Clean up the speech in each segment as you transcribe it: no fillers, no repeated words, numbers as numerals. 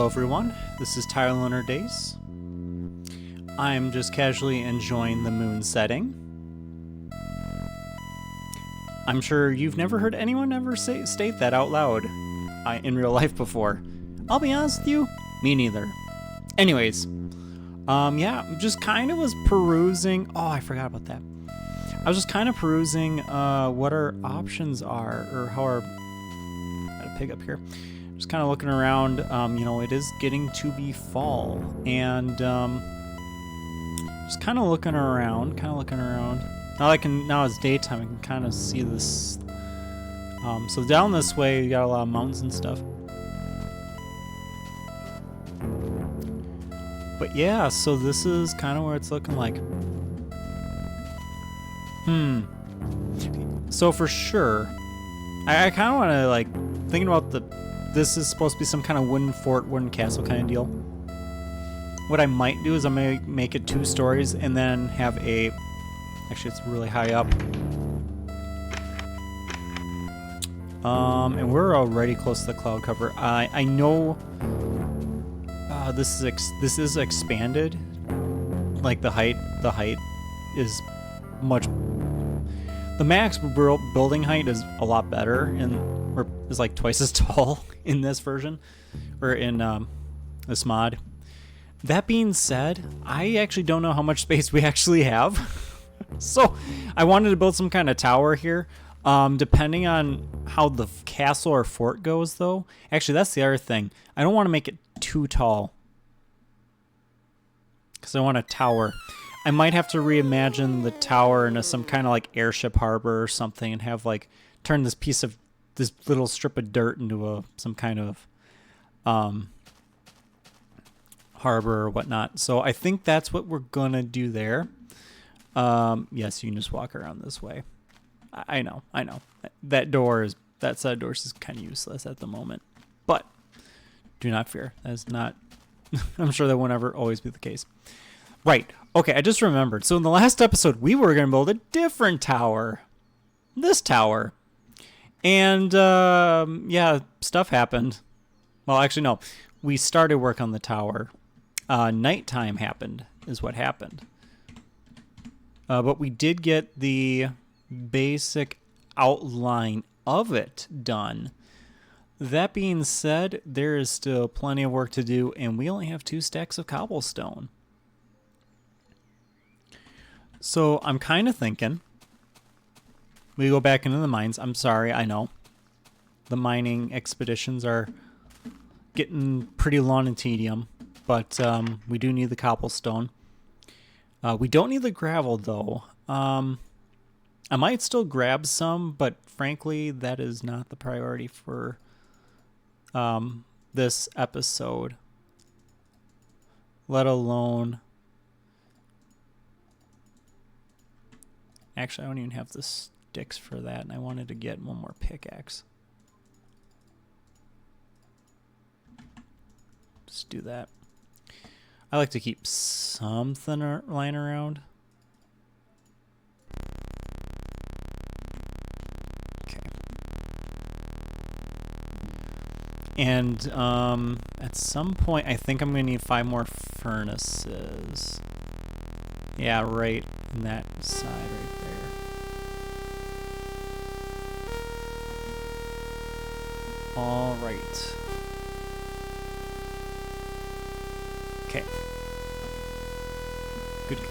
everyone, this is Tyler Leonard Days. I'm just casually enjoying the moon setting. I'm sure you've never heard anyone ever state that out loud in real life before. I'll be honest with you, me neither. Anyways, yeah, just kind of was perusing. Oh, I forgot about that. I was just kind of perusing what our options are, or how our. Gotta pick up here. Just kind of looking around. You know, it is getting to be fall, and just kind of looking around. Now it's daytime. I can kind of see this. So down this way, you got a lot of mountains and stuff. But yeah, so this is kind of where it's looking like. So for sure, I kind of want to like thinking about this is supposed to be some kind of wooden fort, wooden castle kind of deal. What I might do is I may make it 2 stories and then have a. Actually, it's really high up. And we're already close to the cloud cover. I know. This is expanded. Like the height is much. The max building height is a lot better, or is like twice as tall in this version, or in this mod. That being said, I actually don't know how much space we actually have. So I wanted to build some kind of tower here. Depending on how the castle or fort goes, though. Actually, that's the other thing. I don't want to make it too tall, because I want a tower. I might have to reimagine the tower into some kind of like airship harbor or something, and have like turn this little strip of dirt into some kind of harbor or whatnot. So I think that's what we're gonna do there. Yes, you can just walk around this way. I know. That side of doors is kind of useless at the moment, but do not fear. That is not. I'm sure that won't ever always be the case. Right. Okay, I just remembered. So in the last episode, we were going to build a different tower. This tower. And, yeah, stuff happened. Well, actually, no. We started work on the tower. Nighttime happened, is what happened. But we did get the basic outline of it done. That being said, there is still plenty of work to do, and we only have 2 stacks of cobblestone. So I'm kind of thinking we go back into the mines. I'm sorry, I know. The mining expeditions are getting pretty long and tedium, but we do need the cobblestone. We don't need the gravel, though. I might still grab some, but frankly, that is not the priority for this episode. Let alone... Actually, I don't even have the sticks for that, and I wanted to get one more pickaxe. Just do that. I like to keep something lying around. Okay. And at some point, I think I'm going to need 5 more furnaces. Yeah, right in that side right there. All right. Okay.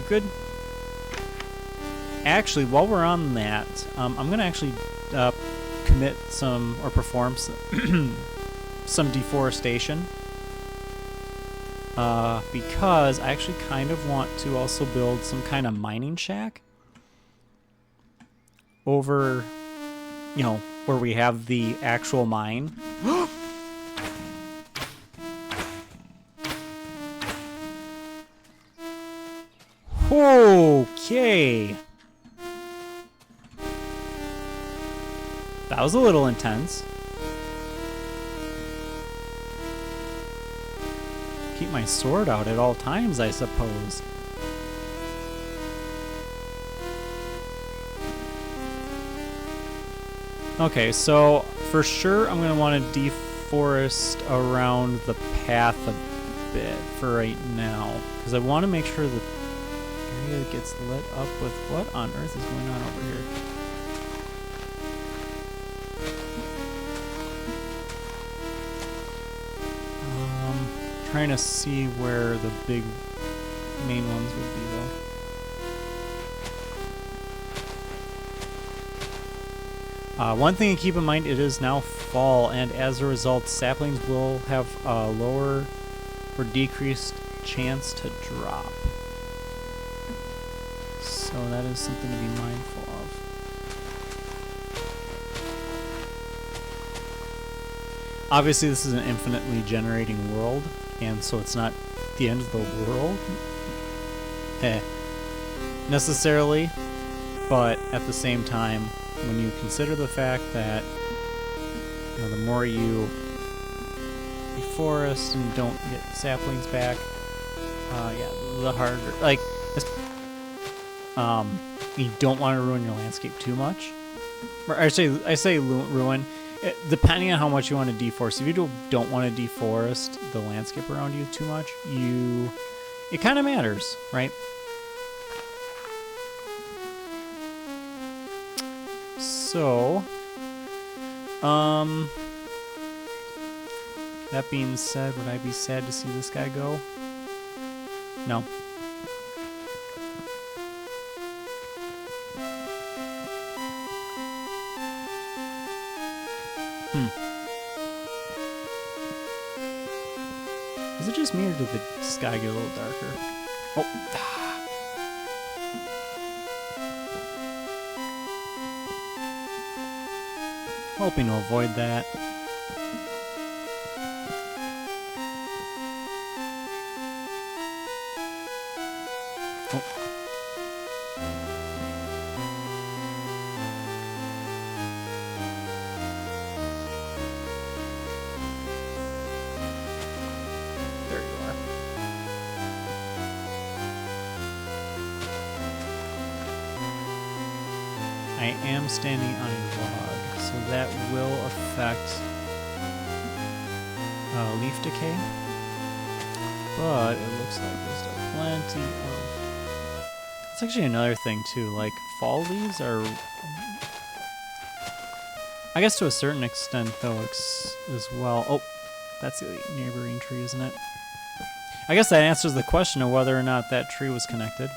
Good. Actually, while we're on that, I'm going to actually commit some, or perform some deforestation. Because I actually kind of want to also build some kind of mining shack over, you know, where we have the actual mine. Okay. That was a little intense. Keep my sword out at all times, I suppose. Okay, so for sure I'm going to want to forest around the path a bit for right now, because I want to make sure the area gets lit up with what on earth is going on over here. Trying to see where the big main ones would be though. One thing to keep in mind, it is now fall, and as a result, saplings will have a lower or decreased chance to drop. So that is something to be mindful of. Obviously, this is an infinitely generating world, and so it's not the end of the world necessarily, but at the same time, when you consider the fact that, you know, the more you deforest and don't get saplings back, yeah, the harder, like, you don't want to ruin your landscape too much. Or I say ruin, depending on how much you want to deforest. If you don't want to deforest the landscape around you too much, it kind of matters, right? So, that being said, would I be sad to see this guy go? No. Is it just me, or did the sky get a little darker? Oh. Hoping to avoid that. Oh. There you are. I am standing on a log, so that will affect leaf decay. But it looks like there's still plenty of... That's actually another thing too, like fall leaves are... I guess to a certain extent though as well. Oh, that's the neighboring tree, isn't it? I guess that answers the question of whether or not that tree was connected.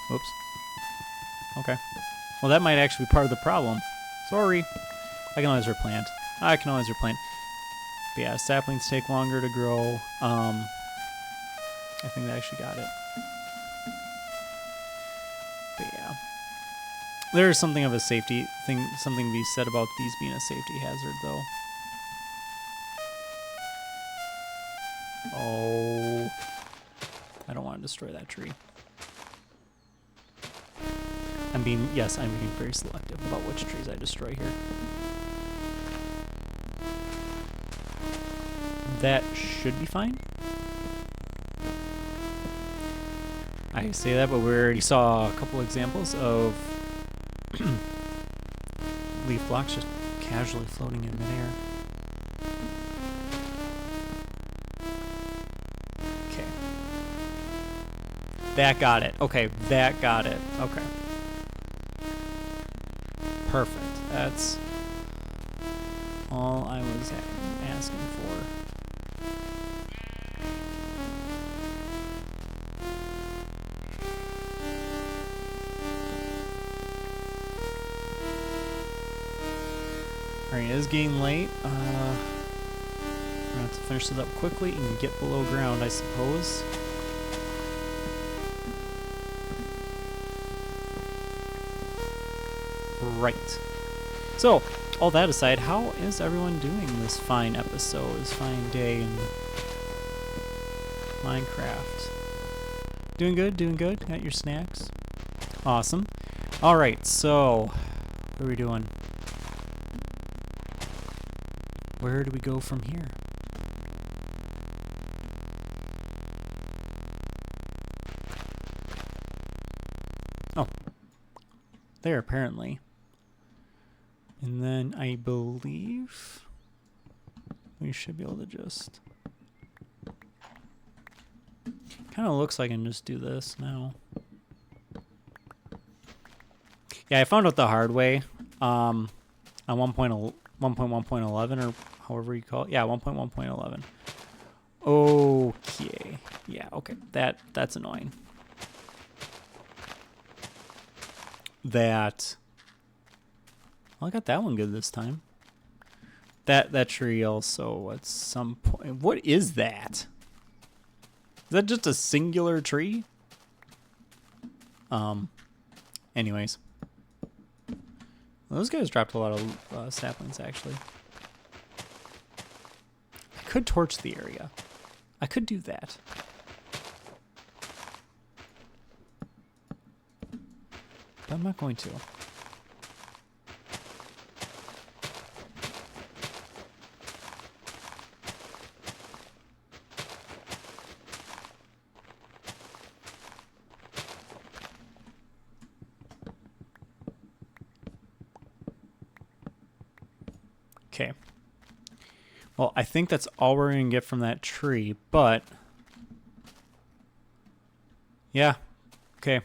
Whoops. Okay. Well, that might actually be part of the problem. Sorry. I can always replant. But yeah, saplings take longer to grow. I think they actually got it. But yeah. There is something of a safety thing, something to be said about these being a safety hazard, though. Oh. I don't want to destroy that tree. I'm being very selective about which trees I destroy here. That should be fine. I say that, but we already saw a couple examples of leaf blocks just casually floating in midair. Okay. That got it. Okay, that got it. Okay. Perfect. That's all I was asking for. Alright, it is getting late. We're gonna have to finish this up quickly and get below ground, I suppose. Right. So, all that aside, how is everyone doing this fine episode, this fine day in Minecraft? Doing good, doing good? Got your snacks? Awesome. Alright, so, what are we doing? Where do we go from here? Oh. There, apparently. And then I believe... we should be able to just... Kind of looks like I can just do this now. Yeah, I found out the hard way on 1.1.11 or however you call it. Yeah, 1.1.11. Okay. Yeah, okay. That's annoying. That... Well, I got that one good this time. That tree also at some point... What is that? Is that just a singular tree? Anyways. Those guys dropped a lot of saplings, actually. I could torch the area. I could do that. But I'm not going to. Okay. Well, I think that's all we're going to get from that tree, but... Yeah. Okay.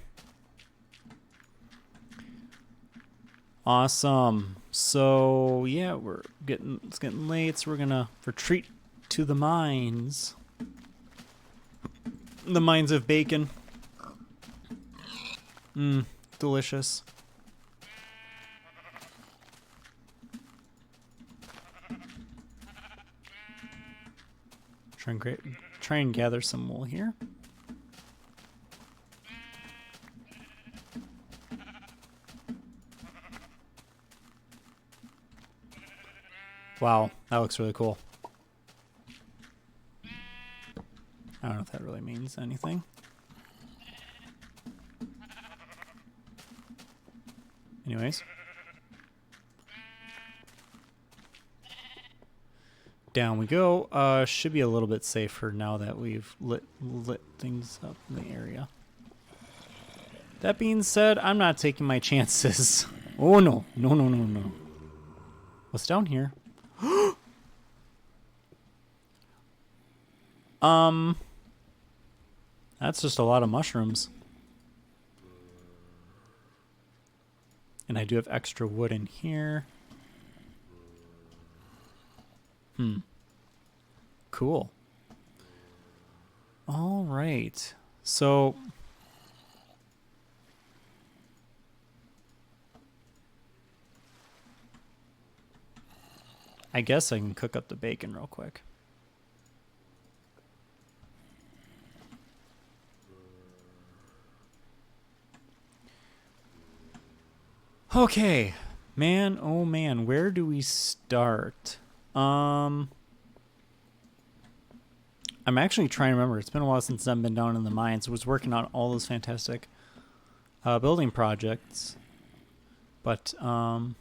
Awesome. So, yeah, it's getting late, so we're going to retreat to the mines. The mines of bacon. Delicious. Try and gather some wool here. Wow, that looks really cool. I don't know if that really means anything. Anyways. Down we go. Should be a little bit safer now that we've lit things up in the area. That being said, I'm not taking my chances. Oh no. No. What's down here? That's just a lot of mushrooms. And I do have extra wood in here. Cool. All right. So I guess I can cook up the bacon real quick. Okay. Man, oh man, where do we start? I'm actually trying to remember. It's been a while since I've been down in the mines. I was working on all those fantastic building projects. But, I'm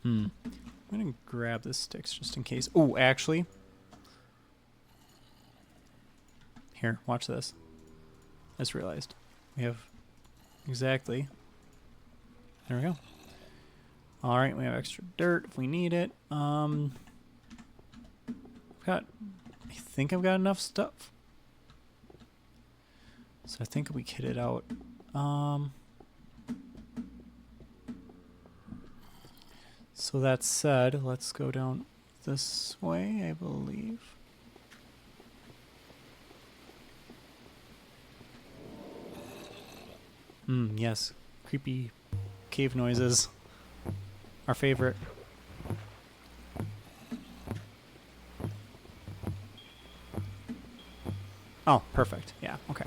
going to grab the sticks just in case. Oh, actually. Here, watch this. I just realized. We have exactly... There we go. All right, we have extra dirt if we need it. I think I've got enough stuff. So I think we kit it out. So that said, let's go down this way, I believe. Yes. Creepy cave noises. Our favorite. Oh, perfect. Yeah, okay.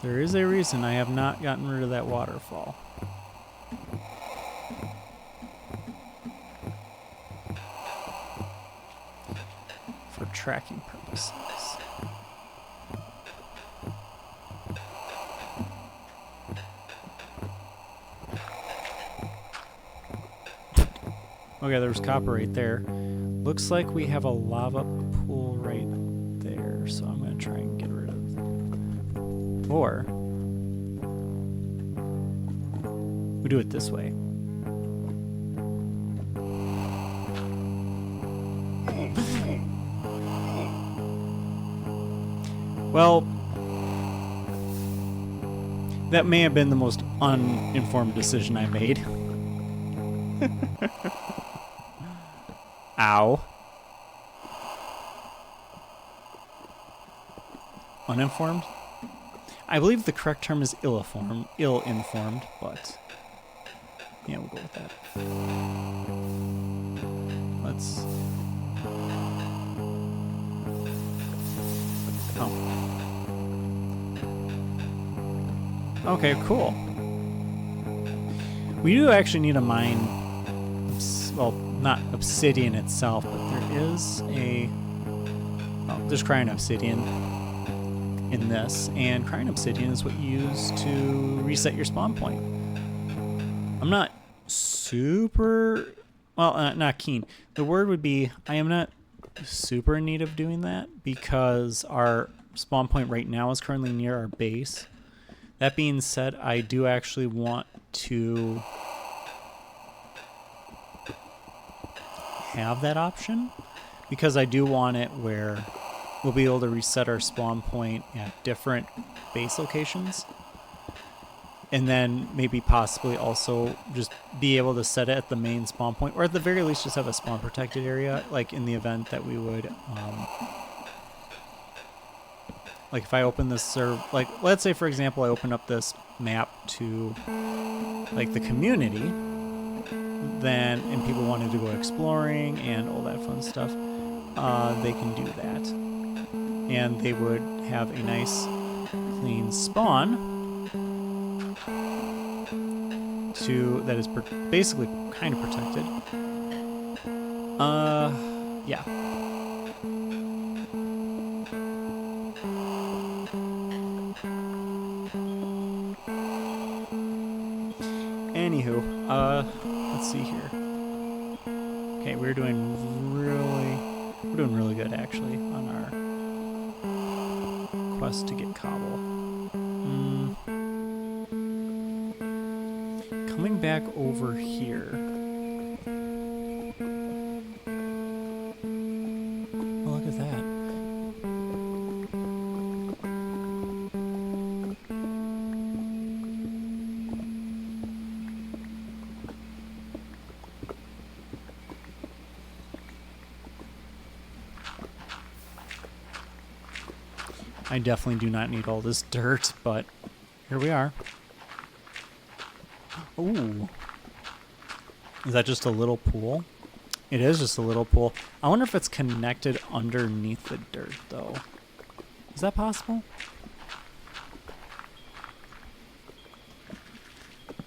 There is a reason I have not gotten rid of that waterfall. For tracking purposes. Okay, there's copper right there. Looks like we have a lava pool right there, so I'm going to try and get rid of. Or we do it this way. Well, that may have been the most uninformed decision I made. Ow. Uninformed? I believe the correct term is ill-informed, but yeah, we'll go with that. Let's... Oh. Okay, cool. We do actually need to mine, well, not obsidian itself, but there is a... Oh, there's crying obsidian in this, and crying obsidian is what you use to reset your spawn point. I'm not super... Well, not keen. The word would be, I am not super in need of doing that, because our spawn point right now is currently near our base. That being said, I do actually want to have that option, because I do want it where we'll be able to reset our spawn point at different base locations, and then maybe possibly also just be able to set it at the main spawn point, or at the very least just have a spawn protected area, like in the event that we would like if I open this server, like let's say for example I open up this map to like the community, then and people wanted to go exploring and all that fun stuff, they can do that, and they would have a nice clean spawn to that is basically kind of protected. Yeah. Anywho, let's see here. Okay, we're doing really good actually on our quest to get cobble. Coming back over here. Oh, look at that. I definitely do not need all this dirt, but here we are. Ooh. Is that just a little pool? It is just a little pool. I wonder if it's connected underneath the dirt, though. Is that possible?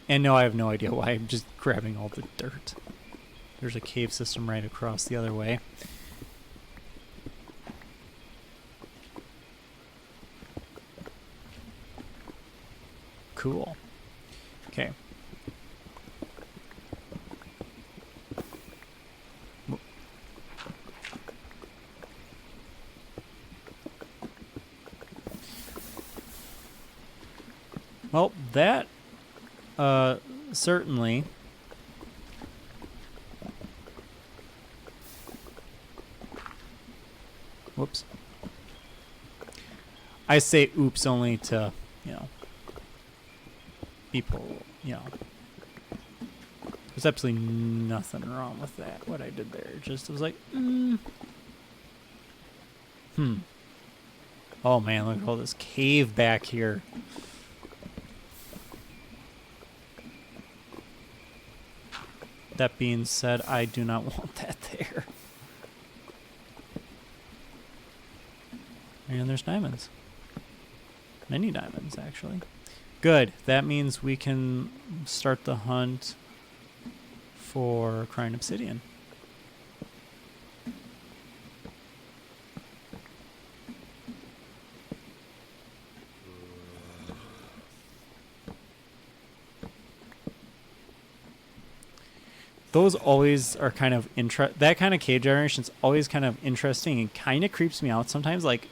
And no, I have no idea why I'm just grabbing all the dirt. There's a cave system right across the other way. Cool. Okay. Well, that certainly whoops. I say oops only to, you know, people, you know. There's absolutely nothing wrong with that, what I did there. Just, it was like, Oh man, look at all this cave back here. That being said, I do not want that there. And there's diamonds. Many diamonds, actually. Good. That means we can start the hunt for crying obsidian. those always are kind of that kind of cave generation's always kind of interesting and kind of creeps me out sometimes. Like,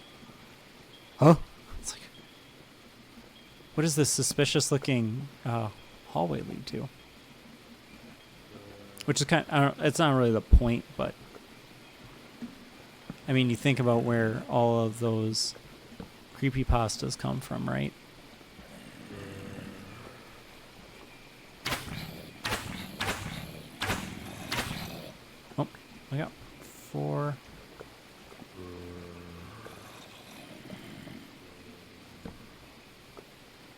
huh? It's like, what is this suspicious looking hallway lead to? Which is kind of, I don't, it's not really the point, but I mean, you think about where all of those creepypastas come from, right? Oh, I got 4.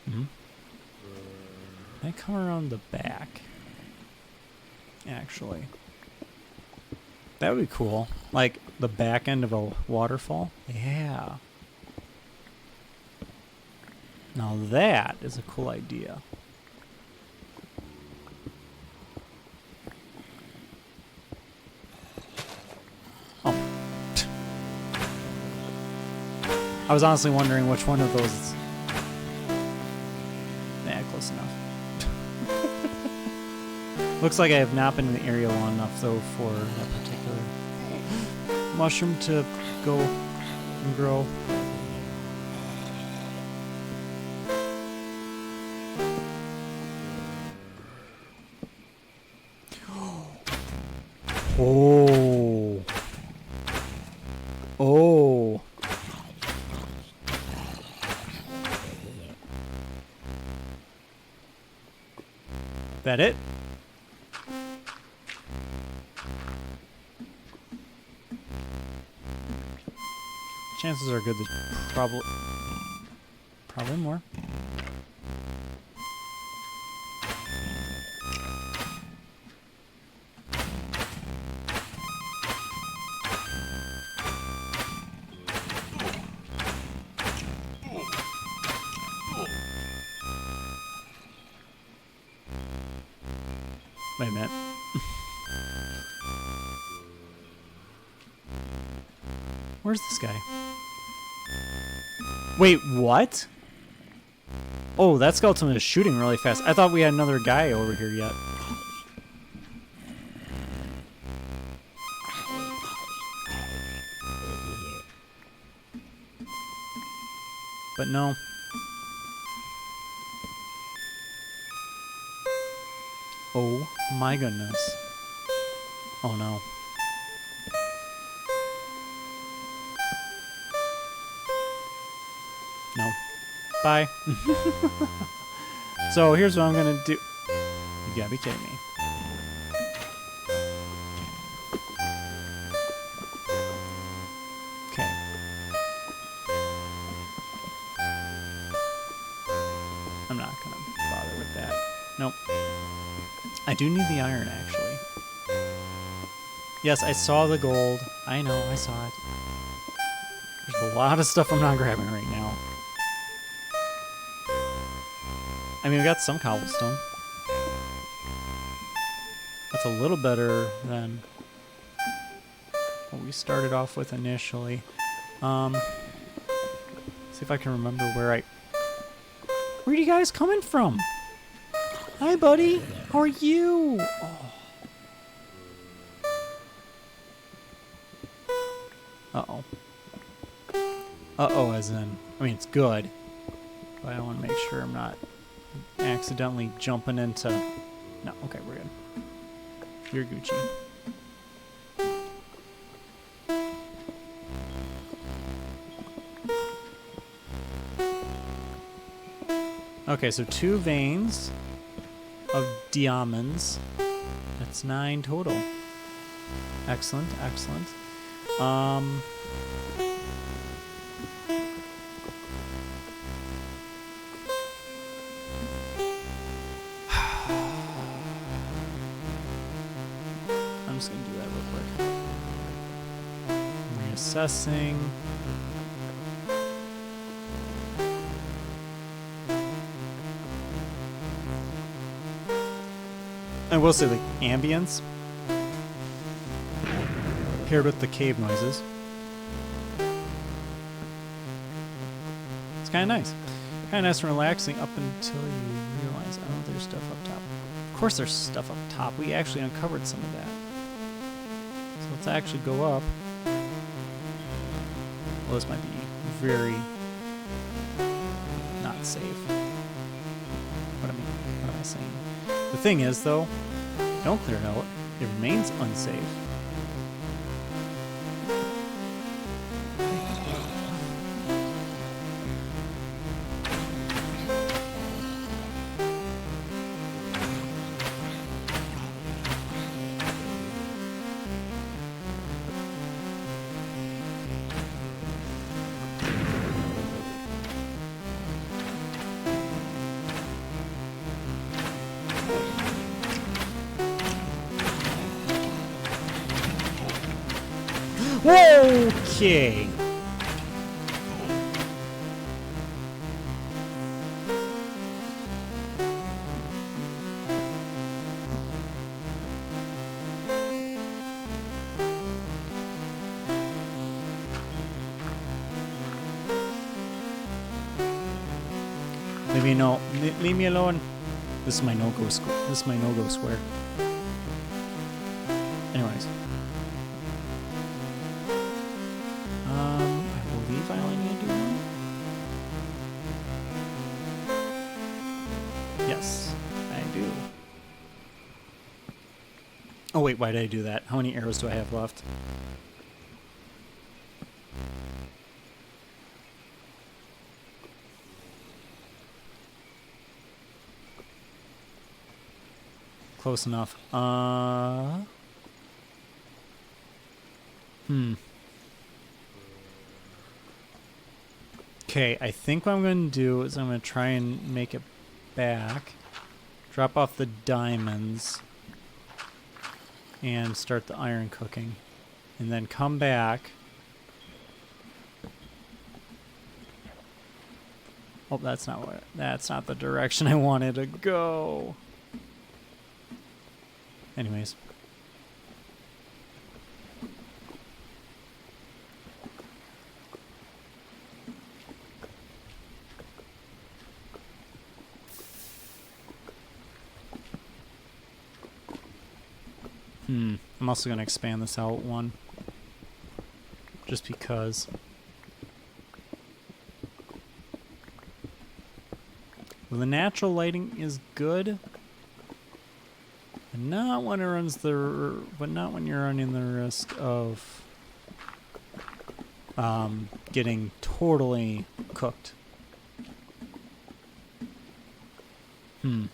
Mm-hmm. They come around the back. Actually, that would be cool. Like the back end of a waterfall. Yeah. Now that is a cool idea. Oh. I was honestly wondering which one of those. Nah, close enough. Looks like I have not been in the area long enough, though, for that particular mushroom to go and grow. Oh. Oh. That it? Chances are good there's probably more. Wait a minute. Where's this guy? Wait, what? Oh, that skeleton is shooting really fast. I thought we had another guy over here yet. But no. Oh my goodness. Oh no. No. Bye. So here's what I'm gonna do. You gotta be kidding me. Okay. I'm not gonna bother with that. Nope. I do need the iron, actually. Yes, I saw the gold. I know, I saw it. There's a lot of stuff I'm not grabbing right now. I mean, we got some cobblestone. That's a little better than what we started off with initially. See if I can remember where are you guys coming from? Hi, buddy. How are you? Oh. Uh-oh. Uh-oh, as in, I mean, it's good. But I want to make sure I'm not accidentally jumping into... No, okay, we're good. You're Gucci. Okay, so 2 veins of diamonds. That's 9 total. Excellent, excellent. I'm just gonna do that real quick. Reassessing. I will say the ambience paired with the cave noises. It's kind of nice. Kind of nice and relaxing up until you realize, oh, there's stuff up top. Of course there's stuff up top. We actually uncovered some of that. So let's actually go up. Well, this might be very not safe. What am I saying? The thing is, though, don't clear it out. It remains unsafe. Okay. Leave me alone. This is my no-go square. This is my no-go square. Anyways. I believe I only need to do one. Yes, I do. Oh wait, why did I do that? How many arrows do I have left? Close enough. Okay, I think what I'm going to do is I'm going to try and make it back. Drop off the diamonds. And start the iron cooking. And then come back. Oh, that's not the direction I wanted to go. Anyways. I'm also going to expand this out one. Just because. Well, the natural lighting is good. But not when you're running the risk of getting totally cooked. And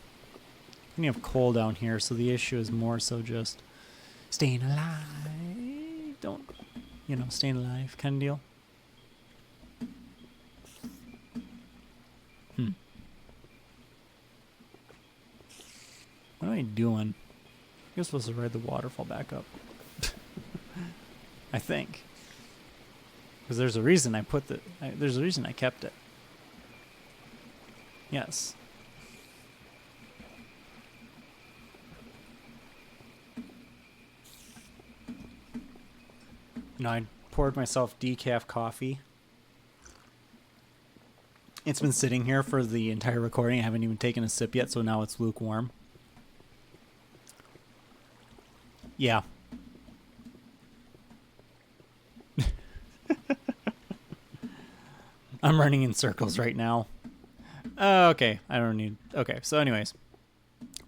you have coal down here, so the issue is more so just staying alive. Don't, staying alive kind of deal. What am I doing? You're supposed to ride the waterfall back up. I think. Because there's a reason I there's a reason I kept it. Yes. I poured myself decaf coffee. It's been sitting here for the entire recording. I haven't even taken a sip yet, so now it's lukewarm. Yeah. I'm running in circles right now. Okay, I don't need... Okay, so anyways.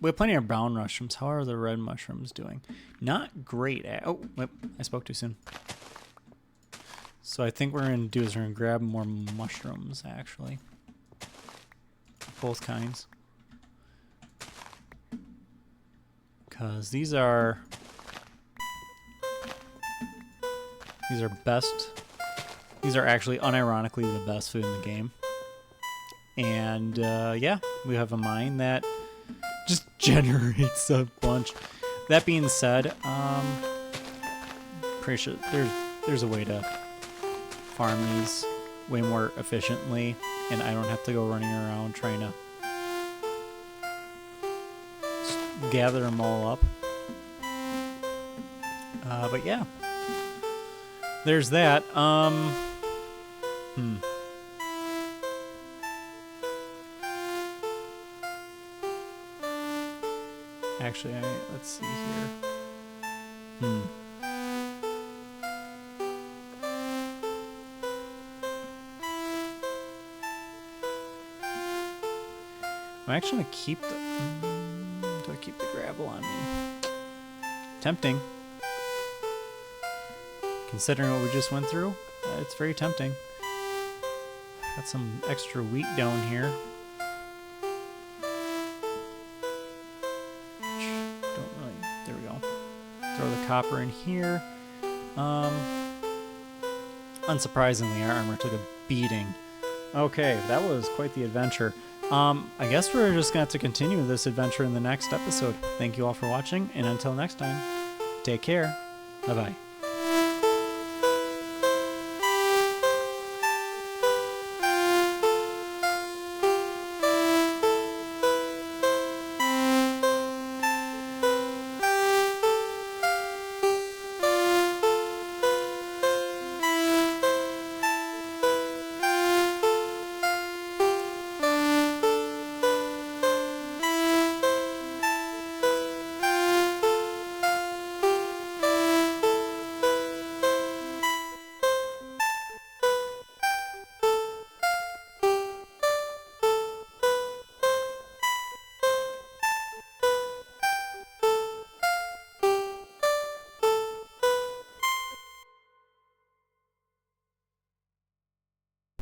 We have plenty of brown mushrooms. How are the red mushrooms doing? Not great at... Oh, wait, I spoke too soon. So I think what we're going to do is we're going to grab more mushrooms, actually. Both kinds. Because these are best. These are actually unironically the best food in the game. And yeah, we have a mine that just generates a bunch. That being said, pretty sure there's a way to farm these way more efficiently, and I don't have to go running around trying to gather them all up. But yeah, there's that. Actually, let's see here. I'm actually gonna keep the. Do I keep the gravel on me? Tempting. Considering what we just went through, it's very tempting. Got some extra wheat down here. Don't really. There we go. Throw the copper in here. Unsurprisingly, our armor took a beating. Okay, that was quite the adventure. I guess we're just going to have to continue this adventure in the next episode. Thank you all for watching, and until next time, take care. Bye-bye.